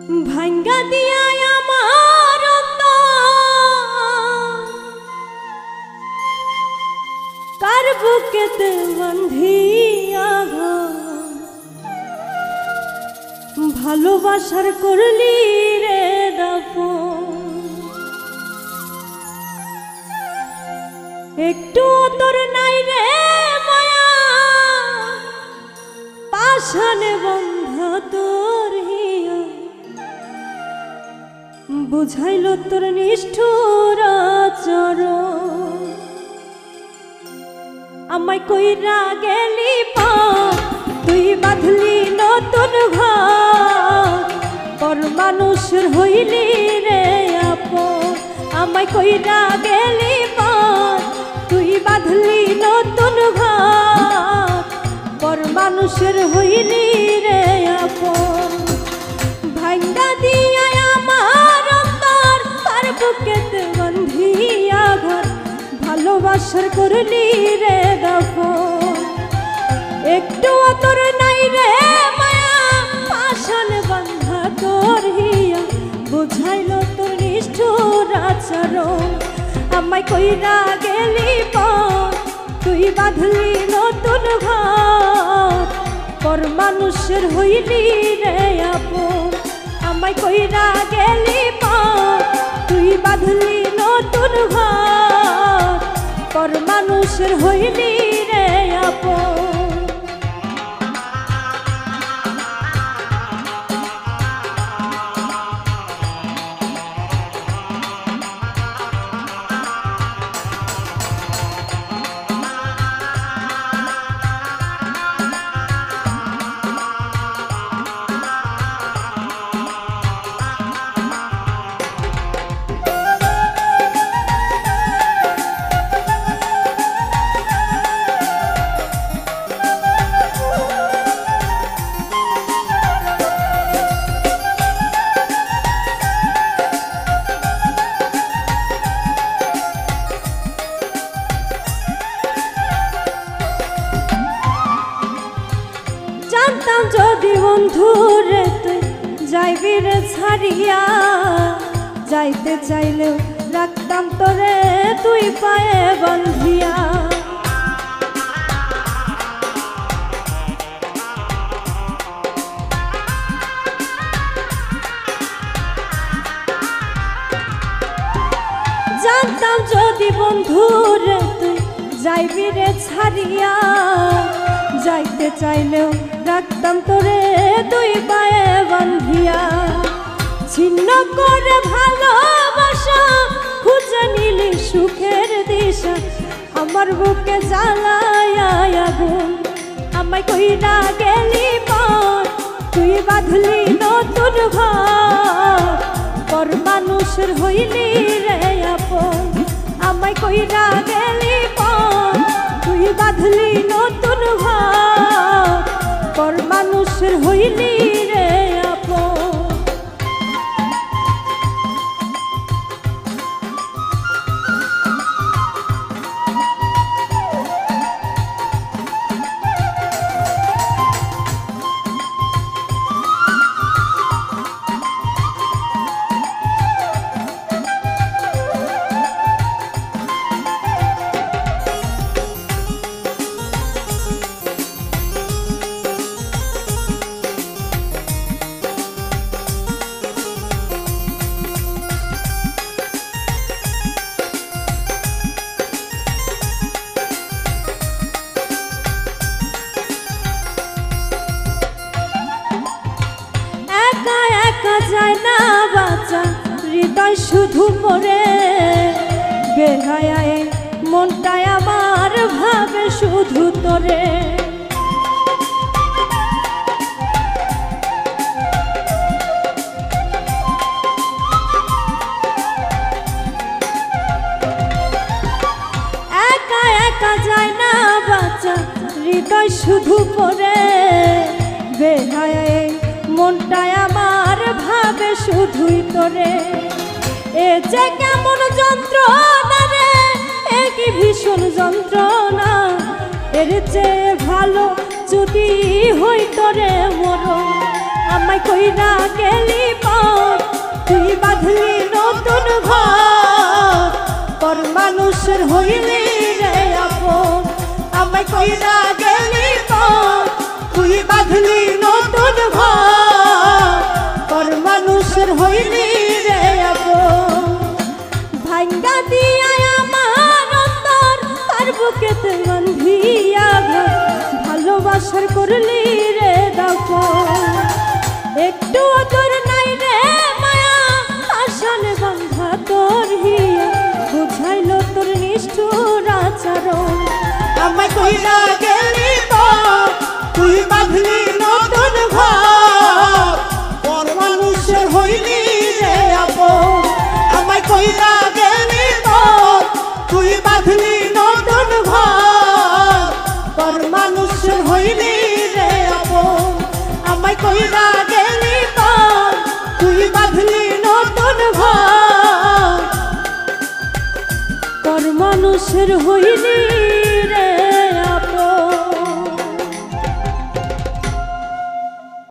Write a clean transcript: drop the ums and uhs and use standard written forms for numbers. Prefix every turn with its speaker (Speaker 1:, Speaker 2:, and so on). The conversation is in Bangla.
Speaker 1: ভাঙ্গা দিয়া আমার কার বুকেতে বান্ধিয়া ভালোবাসার করলি রে দাফন। একটু তোর নাই রে মায়া পাশানে বন্ধা তোর হিয়া বুঝাইল তোর নিষ্ঠুর আচরণ। আমায় কইরা গেলি পা তুই বাঁধলি নতুন ঘর পর মানুষের হইলি রে আপন। আমায় কইরা গেলি পা তুই বাঁধলি নতুন ঘর পর মানুষের হইলি রে আপন। ভাঙ্গা দিয়া আমার অন্তর তার বুকেতে বান্ধিয়া ঘর ভালোবাসার করলি রে দাফন। একটু তোর নাই রে মায়া পাশান বান্ধা তোর হিয়া বুঝাইল তোর নিষ্ঠুর আচরণ। আমায় কইরা গেলি পর তুই বাঁধলি নতুন ঘর পর মানুষের হইলি রে আপন। আমায় কইরা গেলি পর তুই বাঁধলি নতুন ঘর পর মানুষের হইলি রে আপন। জানতাম যদি বন্ধুরে তুই যাইবি রে ছাড়িয়া যাইতে চাইলেও রাখতাম তোরে তুই পায়ে বন্ধিয়া। জানতাম যদি বন্ধুরে তুই যাইবি রে ছাড়িয়া যাইতে চাইলেও রাখতাম তোরে দুই পায়ে বান্ধিয়া। ছিন্ন করে ভালোবাসা খুঁজে নিলি সুখের দিশা আমার বুকে জ্বালায় আগুন। আমায় কইরা গেলি পর তুই বাঁধলি নতুন ঘর পর মানুষের হইলি রে আপন। আমায় কইরা গেলি পর তুই বাঁধলি নতুন ঘর পর মানুষের হইলি রে আপন। যায় না বাঁচা হৃদয় শুধু পড়ে বেহায়ায় মনটায় আমার ভাবে শুধু তোরে। একা একা যায় না বাঁচা হৃদয় শুধু পড়ে বেহায়ায় মনটায় আমার ভাবে শুধুই তোরে। এ যে কেমন যন্ত্রণা রে এ কি ভীষণ যন্ত্রণা এর চেয়ে ভালো যদি হইতো রে মরণ। আমায় কইরা গেলি পা কইরা গেলি পর তুই বাঁধলি নতুন ঘর পর মানুষের হইলি রে আপন ভাঙ্গা দিয়া আমার অন্তর তার বুকেতে বান্ধিয়া ঘর ভালোবাসার করলি রে দাফন একটু তোর নাই রে মায়া আশানে বান্ধা তোর হিয়া বুঝাইলো তোর নিষ্ঠুর আচরণ আমায় কইরা গেলি পর তুই বাঁধলি নতুন ঘর পর মানুষের হইলি রে আপন আমায় কইরা গেলি পর তুই বাঁধলি নতুন ঘর পর মানুষের হইলি রে আপন আমায় কইরা গেলি পর তুই বাঁধলি নতুন ঘর পর মানুষের হইলি